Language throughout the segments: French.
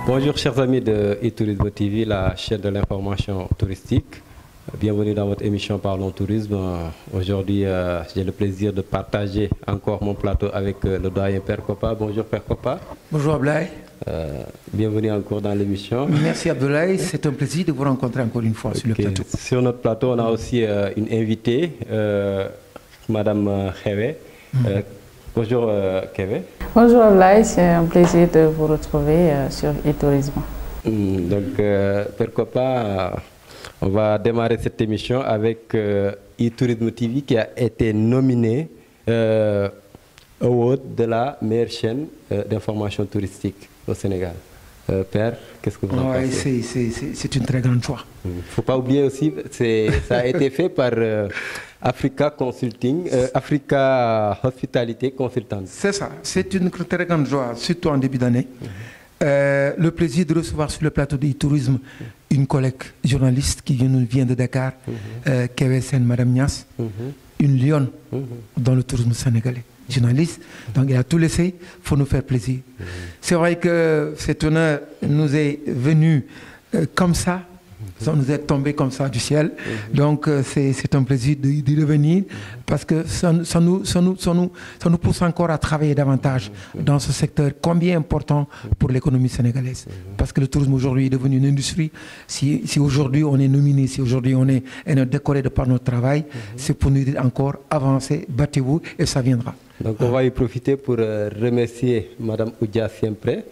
Bonjour chers amis de e-Tourisme TV, la chaîne de l'information touristique. Bienvenue dans votre émission Parlons Tourisme. Aujourd'hui, j'ai le plaisir de partager encore mon plateau avec le doyen Père Kopa. Bonjour Père Kopa. Bonjour Abdoulaye. Bienvenue encore dans l'émission. Merci Abdoulaye, c'est un plaisir de vous rencontrer encore une fois sur le plateau. Sur notre plateau, on a aussi une invitée, Madame Kewe. Bonjour Kewe. Bonjour Abdoulaye, c'est un plaisir de vous retrouver sur e-Tourisme. Donc Père Kopa, on va démarrer cette émission avec e-Tourisme TV qui a été nominé award de la meilleure chaîne d'information touristique au Sénégal. Père, qu'est-ce que vous en pensez? C'est une très grande joie. Il ne faut pas oublier aussi, ça a été fait par Africa Consulting, Africa Hospitality Consultants. C'est ça, c'est une très grande joie, surtout en début d'année. Le plaisir de recevoir sur le plateau de e-Tourisme une collègue journaliste qui nous vient de Dakar, Kewe Sène, Madame Niass, une lionne dans le tourisme sénégalais. Journaliste, donc il a tout laissé, il faut nous faire plaisir. C'est vrai que cet honneur nous est venu comme ça nous est tombé comme ça du ciel. Donc c'est un plaisir d'y revenir parce que ça nous pousse encore à travailler davantage dans ce secteur combien important pour l'économie sénégalaise. Parce que le tourisme aujourd'hui est devenu une industrie. Si aujourd'hui on est nominé, si aujourd'hui on est décoré de par notre travail, c'est pour nous dire encore avancez, battez-vous et ça viendra. Donc on va y profiter pour remercier Madame Oudia Siempre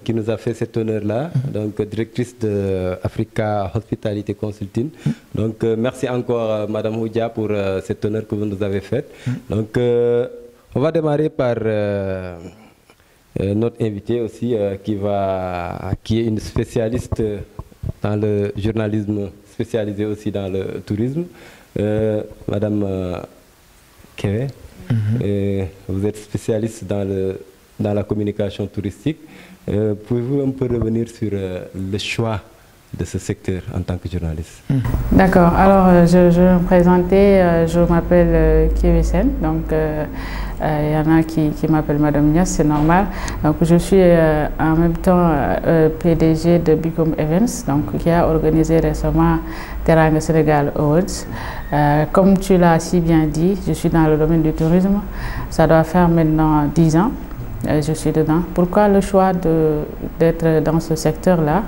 qui nous a fait cet honneur-là, donc directrice de Africa Hospitality Consulting. Donc merci encore Madame Oudia pour cet honneur que vous nous avez fait. Donc on va démarrer par notre invitée aussi qui est une spécialiste dans le journalisme, spécialisée aussi dans le tourisme, Madame Kewe. Vous êtes spécialiste dans la communication touristique. Pouvez-vous un peu revenir sur le choix de ce secteur en tant que journaliste? D'accord, alors je vais me présenter, je m'appelle Kewe Sène, donc il y en a qui m'appellent Madame Niass, c'est normal. Donc je suis en même temps PDG de Bicom Events, donc qui a organisé récemment Teranga Sénégal Awards. Comme tu l'as si bien dit, je suis dans le domaine du tourisme, ça doit faire maintenant 10 ans. Je suis dedans. Pourquoi le choix d'être dans ce secteur-là?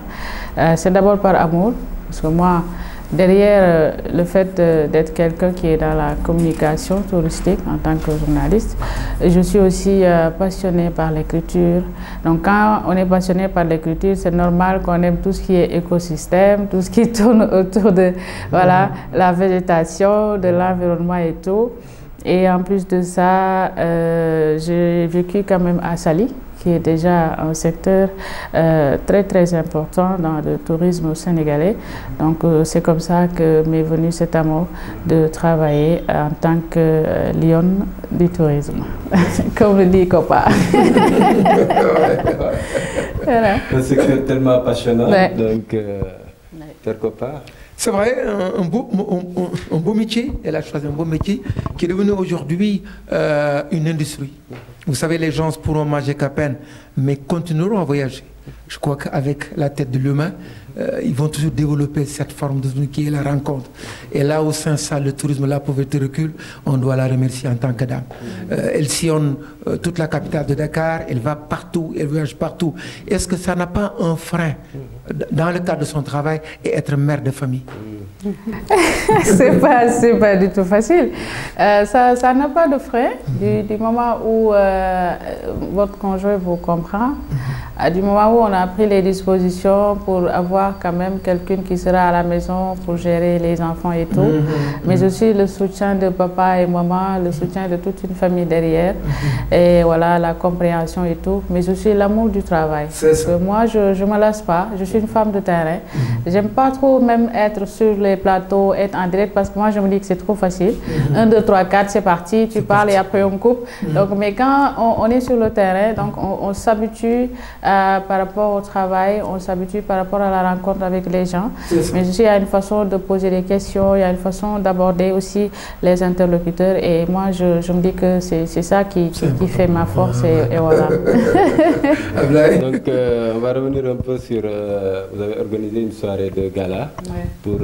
C'est d'abord par amour, parce que moi, derrière le fait d'être quelqu'un qui est dans la communication touristique en tant que journaliste, je suis aussi passionnée par l'écriture. Donc quand on est passionné par l'écriture, c'est normal qu'on aime tout ce qui est écosystème, tout ce qui tourne autour de la végétation, de l'environnement et tout. Et en plus de ça, j'ai vécu quand même à Saly, qui est déjà un secteur très très important dans le tourisme sénégalais. Donc c'est comme ça que m'est venu cet amour de travailler en tant que lionne du tourisme, comme le dit Kopa. Voilà. Un secteur tellement passionnant, donc Père Kopa. C'est vrai, un beau métier, elle a choisi un beau métier qui est devenu aujourd'hui une industrie. Vous savez, les gens pourront manger qu'à peine, mais continueront à voyager. Je crois qu'avec la tête de l'humain, ils vont toujours développer cette forme de tourisme qui est la rencontre. Et là, au sein de ça, le tourisme, la pauvreté recule, on doit la remercier en tant que dame. Elle sillonne toute la capitale de Dakar, elle va partout, elle voyage partout. Est-ce que ça n'a pas un frein dans le cadre de son travail et être mère de famille? C'est pas du tout facile. Ça n'a pas de frein du moment où votre conjoint vous comprend. Du moment où on a pris les dispositions pour avoir quand même quelqu'un qui sera à la maison pour gérer les enfants et tout, mais aussi le soutien de papa et maman, le soutien de toute une famille derrière, et voilà, la compréhension et tout, mais aussi l'amour du travail. Parce que moi, je ne me lasse pas, je suis une femme de terrain, j'aime pas trop même être sur les les plateaux, être en direct, parce que moi je me dis que c'est trop facile. 1, 2, 3, 4, c'est parti, tu parles et après on coupe. Donc, mais quand on est sur le terrain, donc on s'habitue par rapport au travail, on s'habitue par rapport à la rencontre avec les gens. Mais aussi, il y a une façon de poser des questions, il y a une façon d'aborder aussi les interlocuteurs. Et moi, je me dis que c'est ça qui fait ma force. Et voilà. Donc, on va revenir un peu sur... vous avez organisé une soirée de gala pour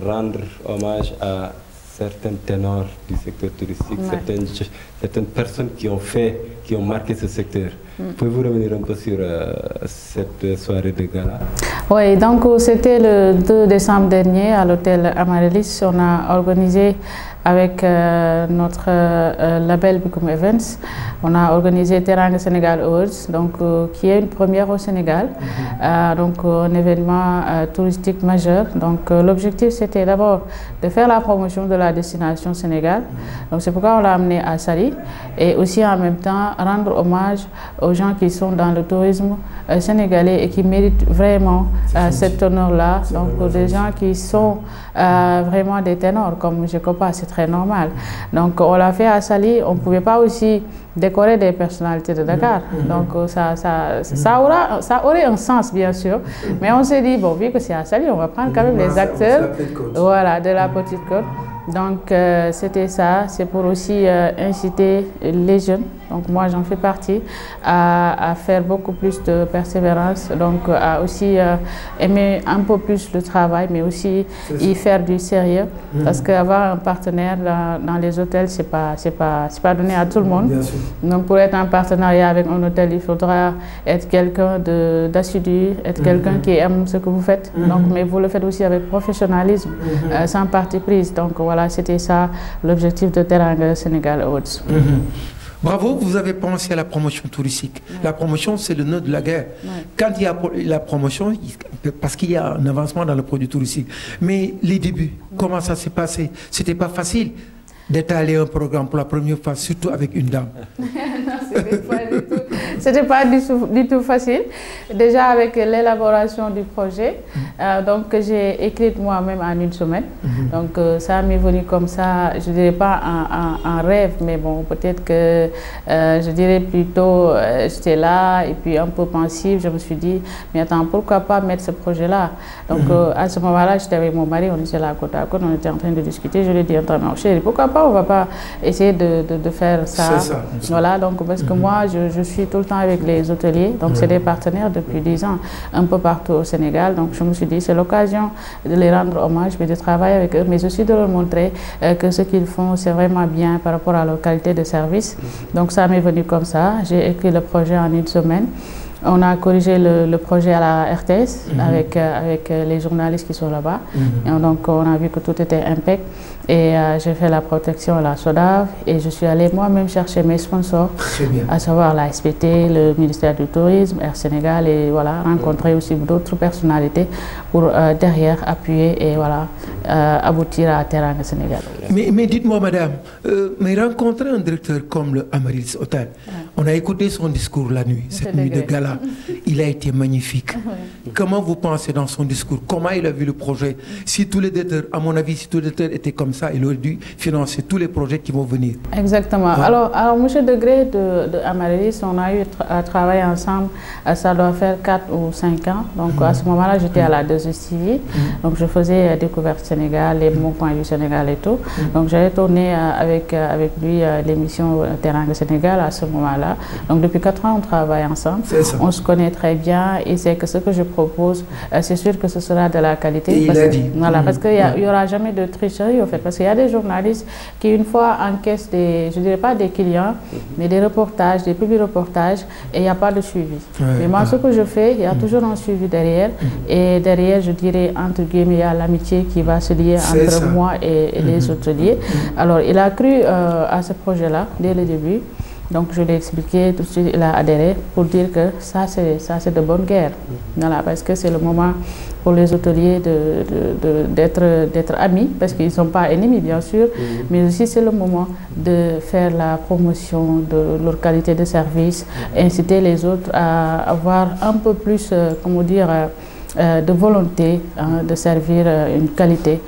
rendre hommage à certains ténors du secteur touristique, certaines personnes qui ont marqué ce secteur. Pouvez-vous revenir un peu sur cette soirée de gala? Oui, donc c'était le 2 décembre dernier à l'hôtel Amaryllis. On a organisé avec notre label Bikoum Events, on a organisé Teranga Sénégal Awards, donc, qui est une première au Sénégal, donc un événement touristique majeur. Donc l'objectif c'était d'abord de faire la promotion de la destination Sénégal, donc c'est pourquoi on l'a amené à Saly, et aussi en même temps rendre hommage aux gens qui sont dans le tourisme sénégalais et qui méritent vraiment cet honneur-là, donc des gens qui sont vraiment des ténors comme Jekopa, c'est très normal. Donc on l'a fait à Saly, on ne pouvait pas aussi décorer des personnalités de Dakar, donc ça aurait un sens bien sûr, mais on s'est dit, bon, vu que c'est à Saly, on va prendre quand même les acteurs voilà, de la Petite Côte. Donc c'était ça, c'est pour aussi inciter les jeunes, donc moi j'en fais partie, à faire beaucoup plus de persévérance, donc à aussi aimer un peu plus le travail, mais aussi y faire du sérieux, parce qu'avoir un partenaire dans les hôtels, c'est pas donné à tout le monde. Donc pour être en partenariat avec un hôtel, il faudra être quelqu'un d'assidu, être quelqu'un qui aime ce que vous faites, donc, mais vous le faites aussi avec professionnalisme, sans parti prise. Donc voilà, c'était ça l'objectif de Teranga Sénégal Awards. Bravo, vous avez pensé à la promotion touristique. La promotion, c'est le nœud de la guerre. Quand il y a la promotion, parce qu'il y a un avancement dans le produit touristique. Mais les débuts, comment ça s'est passé? C'était pas facile d'étaler un programme pour la première fois, surtout avec une dame. Non, c'était pas du tout facile. Déjà avec l'élaboration du projet, donc que j'ai écrit moi-même en une semaine. Donc ça m'est venu comme ça, je dirais pas un rêve, mais bon, peut-être que je dirais plutôt, j'étais là et puis un peu pensive, je me suis dit, mais attends, pourquoi pas mettre ce projet-là? Donc à ce moment-là, j'étais avec mon mari, on était là côte à côte, on était en train de discuter, je lui ai dit, attends, chérie, pourquoi pas, on va pas essayer de faire ça. Voilà, donc parce que moi, je suis tout le temps avec les hôteliers, donc c'est des partenaires depuis 10 ans, un peu partout au Sénégal, donc je me suis dit, c'est l'occasion de les rendre hommage, mais de travailler avec eux, mais aussi de leur montrer que ce qu'ils font, c'est vraiment bien par rapport à leur qualité de service. Donc ça m'est venu comme ça, j'ai écrit le projet en une semaine. On a corrigé le projet à la RTS avec les journalistes qui sont là-bas. Donc on a vu que tout était impec. Et j'ai fait la protection à la SODAV et je suis allée moi-même chercher mes sponsors, à savoir la SPT, le ministère du Tourisme, Air Sénégal, et voilà, rencontrer aussi d'autres personnalités pour derrière appuyer et voilà, aboutir à Teranga Sénégal. Mais dites-moi madame, mais rencontrer un directeur comme le Amaryllis Hotel, on a écouté son discours la nuit, cette nuit de gala, il a été magnifique. Comment vous pensez dans son discours, comment il a vu le projet? Si tous les directeurs, à mon avis, si tous les directeurs étaient comme ça, il aurait dû financer tous les projets qui vont venir. Exactement. Alors monsieur Degré de Amaryllis, on a eu à travailler ensemble, ça doit faire 4 ou 5 ans. Donc à ce moment-là, j'étais à la 2STV, donc je faisais Découverte Sénégal, les bons points du Sénégal et tout. Donc j'avais tourné avec lui l'émission Teranga Sénégal à ce moment-là. Donc depuis 4 ans, on travaille ensemble. On se connaît très bien et c'est que ce que je propose, c'est sûr que ce sera de la qualité. Et parce il a dit. Voilà, parce qu'il n'y aura jamais de tricherie au fait. Parce qu'il y a des journalistes qui, une fois, encaissent des, je ne dirais pas des clients, mais des reportages, des publi-reportages, et il n'y a pas de suivi. Mais moi, ce que je fais, il y a toujours un suivi derrière. Et derrière, je dirais, entre guillemets, il y a l'amitié qui va se lier entre moi et les hôteliers. Alors, il a cru à ce projet-là dès le début. Donc je l'ai expliqué, tout de suite il a adhéré pour dire que ça c'est de bonne guerre. Voilà, parce que c'est le moment pour les hôteliers d'être amis, parce qu'ils ne sont pas ennemis bien sûr, mais aussi c'est le moment de faire la promotion de leur qualité de service, inciter les autres à avoir un peu plus, comment dire, de volonté de servir une qualité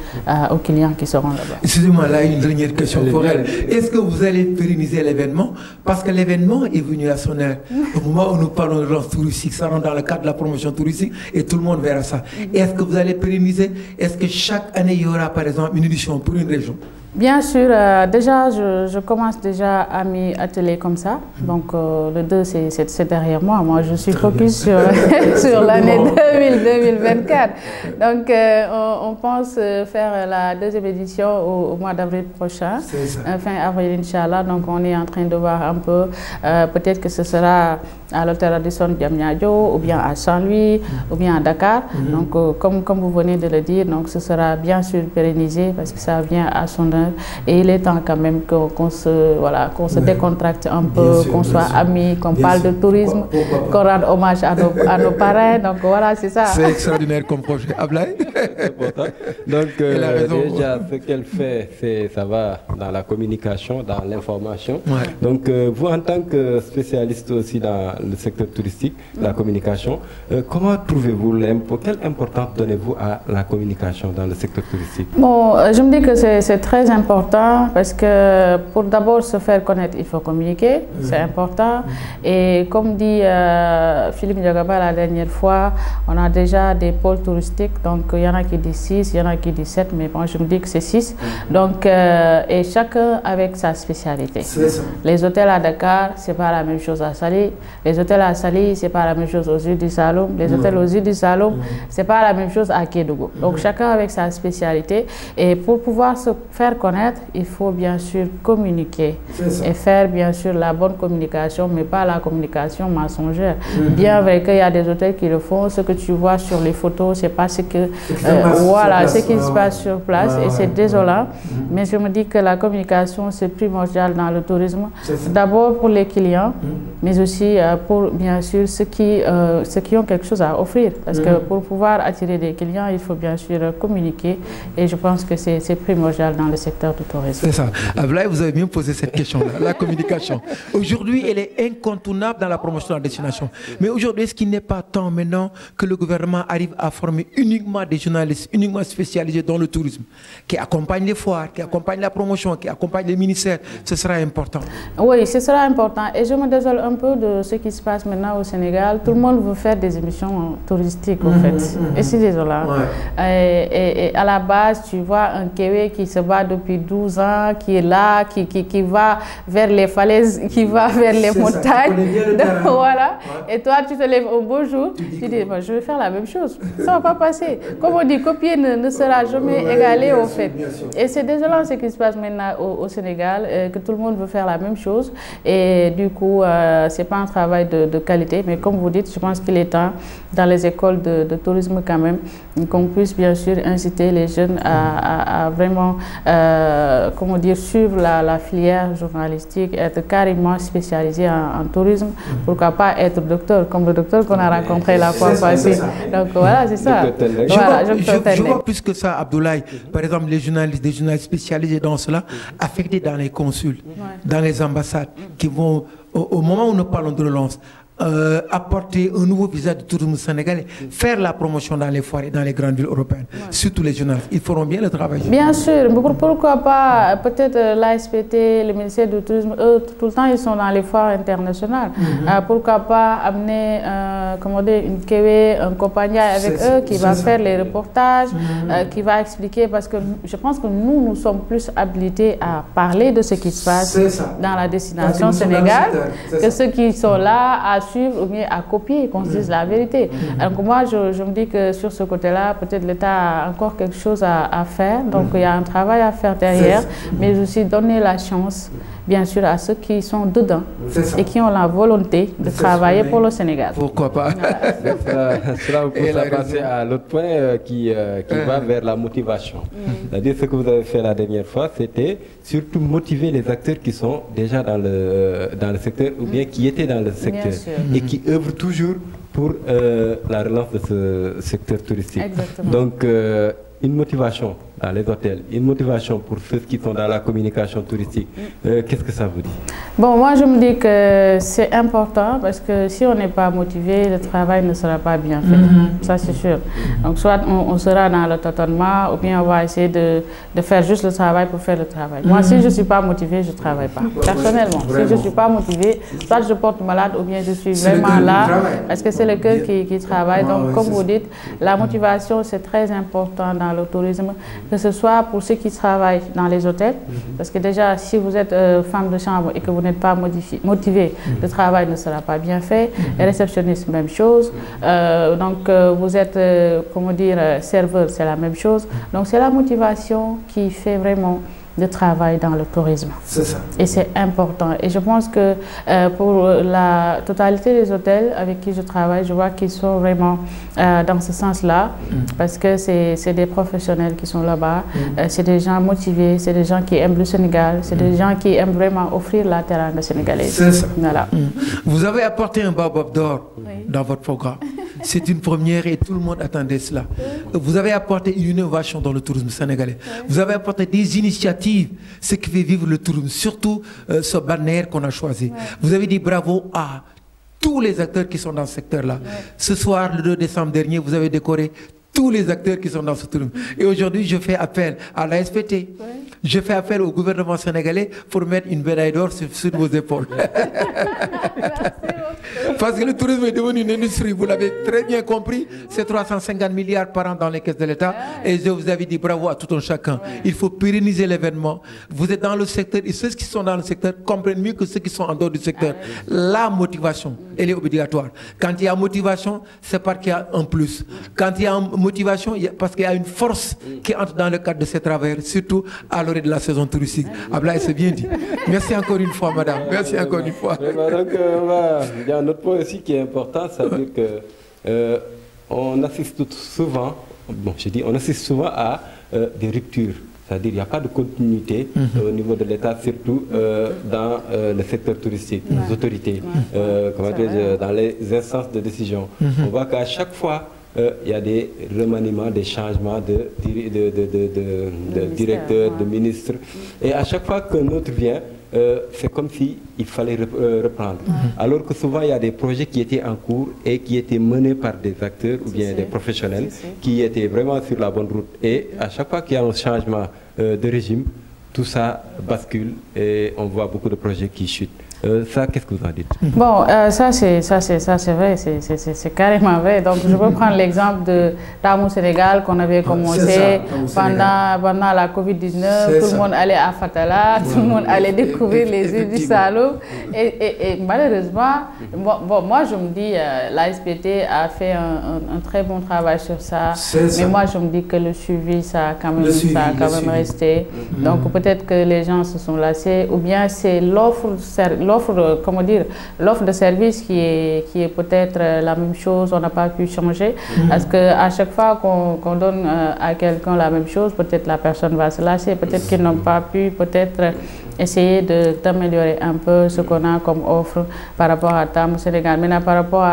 aux clients qui seront là-bas. Excusez-moi, là, une dernière question pour elle. Est-ce que vous allez pérenniser l'événement? Parce que l'événement est venu à son heure. Au moment où nous parlons de relance touristique, ça rentre dans le cadre de la promotion touristique et tout le monde verra ça. Est-ce que vous allez pérenniser? Est-ce que chaque année, il y aura, par exemple, une édition pour une région? Bien sûr, déjà, je commence déjà à m'y atteler comme ça. Donc, le 2, c'est derrière moi. Moi, je suis focus sur, sur l'année 2024. Donc, on pense faire la deuxième édition au mois d'avril prochain, fin avril, Inch'Allah. Donc, on est en train de voir un peu, peut-être que ce sera à l'hôtel Radisson Diamniadio, ou bien à Saint-Louis, ou bien à Dakar. Donc, comme vous venez de le dire, donc, ce sera bien sûr pérennisé parce que ça vient à son heure. Et il est temps quand même qu'on se décontracte un peu, qu'on soit amis, qu'on parle de tourisme, qu'on rende hommage à nos parrains. Donc voilà, c'est ça. C'est extraordinaire comme projet. Ablaye. Donc déjà, ce qu'elle fait, ça va dans la communication, dans l'information. Donc vous, en tant que spécialiste aussi dans le secteur touristique, la communication, comment trouvez-vous quelle importance donnez-vous à la communication dans le secteur touristique? Bon, je me dis que c'est très important parce que pour d'abord se faire connaître, il faut communiquer, c'est important. Et comme dit Philippe Ndiagaba la dernière fois, on a déjà des pôles touristiques, donc il y en a qui disent 6, il y en a qui disent 7, mais bon, je me dis que c'est 6. Donc, et chacun avec sa spécialité. Les hôtels à Dakar, c'est pas la même chose à Saly. Les hôtels à Saly, c'est pas la même chose aux îles du Saloum. Les hôtels aux îles du Saloum, c'est pas la même chose à Kédougou. Donc, chacun avec sa spécialité. Et pour pouvoir se faire connaître, il faut bien sûr communiquer et faire bien sûr la bonne communication, mais pas la communication mensongère. Bien vrai qu'il y a des hôtels qui le font, ce que tu vois sur les photos, c'est pas ce que voilà, ce qui se passe sur place et c'est désolant. Mais je me dis que la communication c'est primordial dans le tourisme. D'abord pour les clients, mais aussi pour bien sûr ceux qui ont quelque chose à offrir. Parce que pour pouvoir attirer des clients, il faut bien sûr communiquer et je pense que c'est primordial dans le secteur du tourisme. C'est ça. Ablaye, vous avez bien posé cette question-là, la communication. Aujourd'hui, elle est incontournable dans la promotion de la destination. Mais aujourd'hui, est-ce qu'il n'est pas temps maintenant que le gouvernement arrive à former uniquement des journalistes, uniquement spécialisés dans le tourisme, qui accompagnent les foires, qui accompagnent la promotion, qui accompagnent les ministères? Ce sera important. Oui, ce sera important. Et je me désole un peu de ce qui se passe maintenant au Sénégal. Tout le monde veut faire des émissions touristiques, en fait. Et c'est désolant. Et à la base, tu vois un Kéwé qui se bat depuis 12 ans, qui est là, qui va vers les falaises, qui va vers les montagnes. Voilà. Et toi, tu te lèves au beau jour, tu dis, bon, je vais faire la même chose. Ça ne va pas passer. Comme on dit, copier ne sera jamais égalé au fait. Et c'est désolant ce qui se passe maintenant au Sénégal, que tout le monde veut faire la même chose. Et du coup, ce n'est pas un travail de qualité. Mais comme vous dites, je pense qu'il est temps, dans les écoles de tourisme quand même, qu'on puisse bien sûr inciter les jeunes à vraiment, comment dire, suivre la filière journalistique, être carrément spécialisé en tourisme. Pourquoi pas être docteur, comme le docteur qu'on a rencontré la fois passée. Donc voilà, c'est ça. Je vois plus que ça, Abdoulaye. Par exemple, des journalistes spécialisés dans cela, affectés dans les consuls, dans les ambassades, qui vont, au moment où nous parlons de relance, apporter un nouveau visage du tourisme sénégalais, faire la promotion dans les foires et dans les grandes villes européennes, surtout les journalistes. Ils feront bien le travail. Bien sûr, pourquoi pas, peut-être l'ASPT, le ministère du Tourisme, eux, tout le temps, ils sont dans les foires internationales. Pourquoi pas amener une Kéwé, un compagnon avec eux qui va faire les reportages, qui va expliquer, parce que je pense que nous sommes plus habilités à parler de ce qui se passe dans la destination Sénégal que ceux qui sont là à suivre ou bien à copier, qu'on se dise la vérité. Donc moi, je me dis que sur ce côté-là, peut-être l'État a encore quelque chose à faire. Donc il y a un travail à faire derrière, mais aussi donner la chance, bien sûr, à ceux qui sont dedans et qui ont la volonté de travailler pour le Sénégal. Pourquoi pas? Cela vous pousse à passer à l'autre point qui va vers la motivation. C'est-à-dire ce que vous avez fait la dernière fois, c'était surtout motiver les acteurs qui sont déjà dans le secteur ou bien qui étaient dans le secteur et qui œuvrent toujours pour la relance de ce secteur touristique. Exactement. Donc, une motivation dans les hôtels, une motivation pour ceux qui sont dans la communication touristique, qu'est-ce que ça vous dit? Bon, moi je me dis que c'est important parce que si on n'est pas motivé, le travail ne sera pas bien fait. Ça c'est sûr. Donc soit on sera dans le tâtonnement ou bien on va essayer de faire juste le travail pour faire le travail. Moi si je ne suis pas motivé, je ne travaille pas. Personnellement, si je ne suis pas motivé, soit je porte malade ou bien je suis vraiment là parce que c'est le cœur qui travaille. Donc comme vous dites, la motivation c'est très important dans le tourisme, que ce soit pour ceux qui travaillent dans les hôtels, parce que déjà si vous êtes femme de chambre et que vous n'êtes pas motivé, le travail ne sera pas bien fait. Les réceptionnistes, même chose. Donc vous êtes, comment dire, serveur, c'est la même chose. Donc c'est la motivation qui fait vraiment le travail dans le tourisme. C'est ça. Et c'est important. Et je pense que pour la totalité des hôtels avec qui je travaille, je vois qu'ils sont vraiment dans ce sens-là, parce que c'est des professionnels qui sont là-bas, c'est des gens motivés, c'est des gens qui aiment le Sénégal, c'est des gens qui aiment vraiment offrir la teranga sénégalaise. C'est ça. Voilà. Vous avez apporté un baobab d'or dans votre programme. C'est une première et tout le monde attendait cela. Vous avez apporté une innovation dans le tourisme sénégalais. Vous avez apporté des initiatives, ce qui fait vivre le tourisme, surtout ce bannière qu'on a choisi. Vous avez dit bravo à tous les acteurs qui sont dans ce secteur-là. Ce soir, le 2 décembre dernier, vous avez décoré tous les acteurs qui sont dans ce tourisme. Et aujourd'hui, je fais appel à la SPT. Je fais appel au gouvernement sénégalais pour mettre une médaille d'or sur vos épaules. Parce que le tourisme est devenu une industrie, vous l'avez très bien compris. C'est 350 milliards par an dans les caisses de l'État. Et je vous avais dit bravo à tout un chacun. Il faut pérenniser l'événement. Vous êtes dans le secteur et ceux qui sont dans le secteur comprennent mieux que ceux qui sont en dehors du secteur. La motivation, elle est obligatoire. Quand il y a motivation, c'est parce qu'il y a un plus. Quand il y a motivation, parce qu'il y a une force qui entre dans le cadre de ces travailleurs, surtout à l'orée de la saison touristique. Ablaye, c'est bien dit. Merci encore une fois, madame. Merci encore une fois. Donc, il y a un autre point aussi qui est important, c'est-à-dire que on assiste souvent, on assiste souvent à des ruptures. C'est-à-dire qu'il n'y a pas de continuité au niveau de l'État, surtout dans le secteur touristique, les autorités, dans les instances de décision. On voit qu'à chaque fois, il y a des remaniements, des changements de directeurs, de ministres. Et à chaque fois qu'un autre vient, c'est comme s'il fallait reprendre. Alors que souvent, il y a des projets qui étaient en cours et qui étaient menés par des acteurs ou bien des professionnels qui étaient vraiment sur la bonne route. Et à chaque fois qu'il y a un changement de régime, tout ça bascule et on voit beaucoup de projets qui chutent. Ça, qu'est-ce que vous en dites? Bon, ça c'est vrai, c'est carrément vrai. Donc je peux prendre l'exemple de Tamou Sénégal qu'on avait commencé pendant la Covid-19. Tout le monde allait à Fatala, tout le monde allait découvrir les îles du Saloum. Et malheureusement, moi je me dis, la SPT a fait un très bon travail sur ça. Mais moi je me dis que le suivi, ça a quand même resté. Donc peut-être que les gens se sont lassés, ou bien c'est l'offre de service qui est peut-être la même chose, on n'a pas pu changer. Parce qu'à chaque fois qu'on donne à quelqu'un la même chose, peut-être la personne va se lasser, peut-être qu'ils n'ont pas pu essayer d'améliorer un peu ce qu'on a comme offre par rapport à Tamou Sénégal. Maintenant, par rapport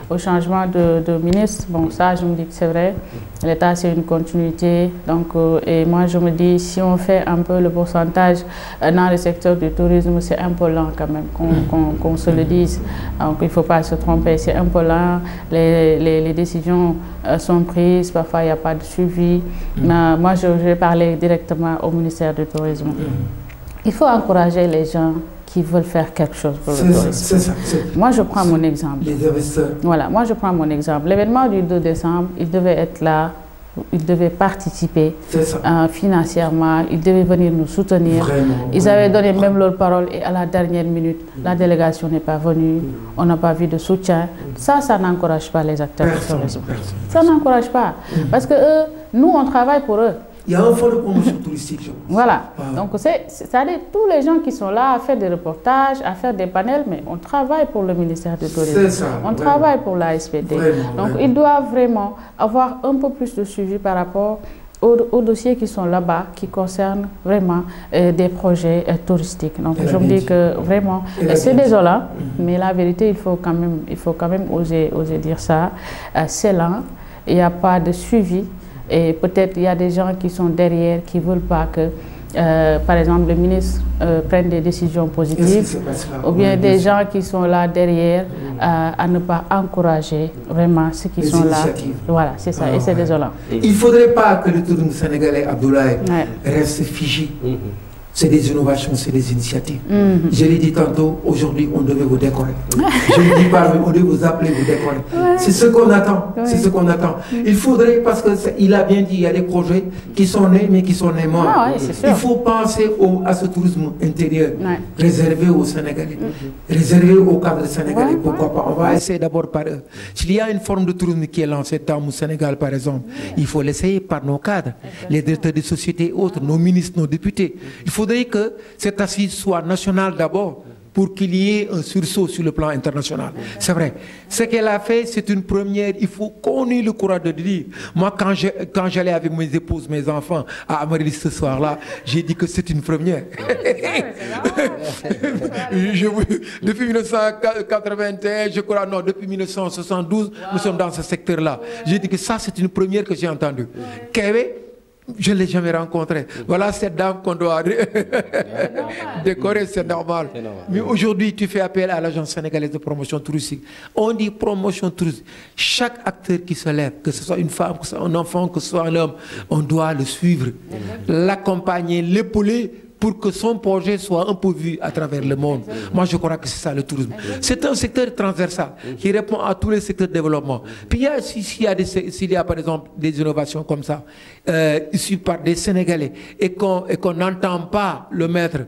au changement de ministre, bon, ça, je me dis que c'est vrai. L'État, c'est une continuité. Donc, et moi, je me dis, si on fait un peu le pourcentage dans le secteur du tourisme, c'est un peu lent quand même, qu'on se le dise. Donc, il ne faut pas se tromper, c'est un peu lent. Les décisions sont prises, parfois, il n'y a pas de suivi. Mais moi, je vais parler directement au ministère du Tourisme. Il faut encourager les gens qui veulent faire quelque chose pour le tourisme. Moi, je prends mon exemple. Les investisseurs. Voilà, moi, je prends mon exemple. L'événement du 2 décembre, il devait être là, il devait participer financièrement, il devait venir nous soutenir. Ils avaient donné même leur parole et à la dernière minute, la délégation n'est pas venue, on n'a pas vu de soutien. Ça n'encourage pas les acteurs du tourisme. Ça n'encourage pas. Parce que nous, on travaille pour eux. Il y a un fonds de promotion touristique, je pense. Voilà. Donc, c'est-à-dire tous les gens qui sont là à faire des reportages, à faire des panels, mais on travaille pour le ministère du Tourisme. On travaille pour la SPT. Donc, ils doivent vraiment avoir un peu plus de suivi par rapport aux dossiers qui sont là-bas, qui concernent vraiment des projets touristiques. Donc, je me dis que vraiment, c'est désolant, mais la vérité, il faut quand même oser dire ça. C'est lent, il n'y a pas de suivi. Et peut-être il y a des gens qui sont derrière, qui ne veulent pas que, par exemple, le ministre prenne des décisions positives, ou bien des gens qui sont là derrière à ne pas encourager vraiment ceux qui sont là. Voilà, c'est ça, et c'est désolant. Il ne faudrait pas que le tourisme sénégalais, Abdoulaye, reste figé. C'est des innovations, c'est des initiatives. Je l'ai dit tantôt, aujourd'hui, on devait vous décorer. Je ne dis pas, mais on devait vous appeler, vous décorer. C'est ce qu'on attend. C'est ce qu'on attend. Il faudrait, parce qu'il a bien dit, il y a des projets qui sont nés, mais qui sont nés morts. Il faut penser à ce tourisme intérieur, réservé aux Sénégalais, réservé aux cadres sénégalais. Pourquoi pas? On va essayer d'abord par eux. S'il y a une forme de tourisme qui est lancée au Sénégal, par exemple, il faut l'essayer par nos cadres, les directeurs de sociétés et autres, nos ministres, nos députés. Il faudrait que cette assise soit nationale d'abord pour qu'il y ait un sursaut sur le plan international. C'est vrai. Ce qu'elle a fait, c'est une première. Il faut qu'on ait le courage de dire. Moi, quand j'allais avec mes épouses, mes enfants à Amaryllis ce soir-là, j'ai dit que c'est une première. Depuis 1981, je crois, non, depuis 1972, nous sommes dans ce secteur-là. J'ai dit que ça, c'est une première que j'ai entendue. Kewé, je ne l'ai jamais rencontré. Voilà cette dame qu'on doit décorer, c'est normal. Mais aujourd'hui, tu fais appel à l'Agence sénégalaise de promotion touristique. On dit promotion touristique. Chaque acteur qui se lève, que ce soit une femme, que ce soit un enfant, que ce soit un homme, on doit le suivre, l'accompagner, l'épauler, pour que son projet soit un peu vu à travers le monde. Moi, je crois que c'est ça le tourisme. C'est un secteur transversal qui répond à tous les secteurs de développement. Puis s'il y a par exemple des innovations comme ça, issues par des Sénégalais, et qu'on n'entend pas le maître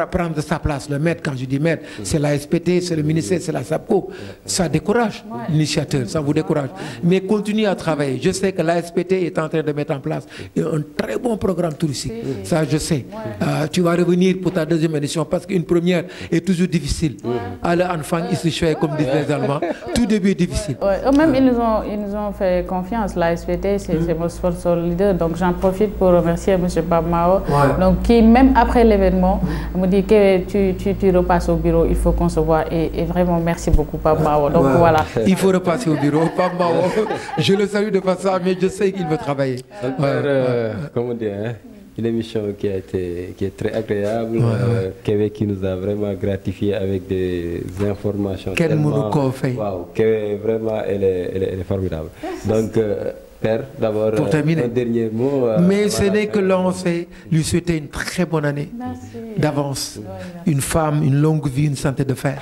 prendre sa place, le maître, quand je dis maître, c'est la SPT, c'est le ministère, c'est la SAPCO, ça décourage l'initiateur, ça vous décourage. Mais continuez à travailler. Je sais que la SPT est en train de mettre en place un très bon programme touristique. Ça, je sais. Tu vas revenir pour ta deuxième édition parce qu'une première est toujours difficile. Alors, enfant, ils se choisissent comme disent les Allemands. Tout début est difficile. Eux-mêmes, ils nous ont fait confiance. La SPT, c'est mon sponsor leader. Donc, j'en profite pour remercier M. Pape Mao. Donc, qui, même après l'événement, me dit que tu repasses au bureau, il faut qu'on se voit. Et vraiment, merci beaucoup, Pape Mao. Donc, voilà. Il faut repasser au bureau. Pape Mao, je le salue de passage, mais je sais qu'il veut travailler. Comment dire, hein? Une émission qui est très agréable, Kewé qui nous a vraiment gratifié avec des informations. Kewé, vraiment, elle est formidable. Donc, Père, d'abord, un dernier mot. Mais ce n'est que lancé, lui souhaiter une très bonne année d'avance. Une femme, une longue vie, une santé de fer.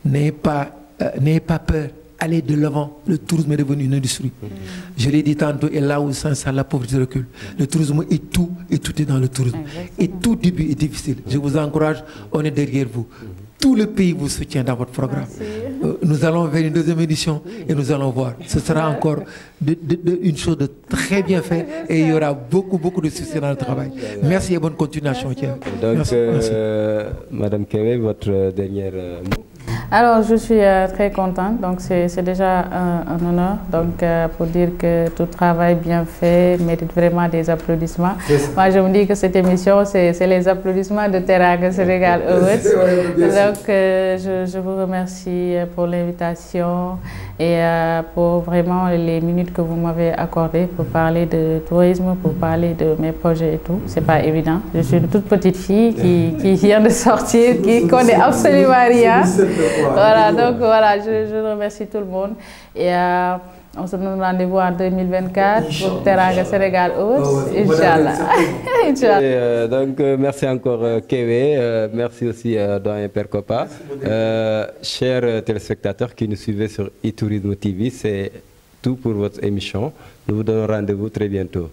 N'ayez pas peur. Aller de l'avant, le tourisme est devenu une industrie. Je l'ai dit tantôt, et là où s'installe la pauvreté recule. Le tourisme est tout, et tout est dans le tourisme. Et tout début est difficile. Je vous encourage, on est derrière vous. Tout le pays vous soutient dans votre programme. Nous allons vers une deuxième édition et nous allons voir. Ce sera encore une chose de très bien faite et il y aura beaucoup de succès dans le travail. Merci et bonne continuation. Donc, Madame Kewé, votre dernier mot. Alors, je suis très contente, donc c'est déjà un honneur donc, pour dire que tout travail bien fait mérite vraiment des applaudissements. Moi, je me dis que cette émission, c'est les applaudissements de Teranga Sénégal Awards. Donc, je vous remercie pour l'invitation et pour vraiment les minutes que vous m'avez accordées pour parler de tourisme, pour parler de mes projets et tout. C'est pas évident. Je suis une toute petite fille qui vient de sortir, qui connaît absolument rien. Voilà, donc voilà, je remercie tout le monde et on se donne rendez-vous en 2024 pour Teranga Sénégal Awards, Inch'Allah. Donc merci encore Kewé, merci aussi Doyen Père Kopa. Chers téléspectateurs qui nous suivez sur e-Tourisme TV, c'est tout pour votre émission. Nous vous donnons rendez-vous très bientôt.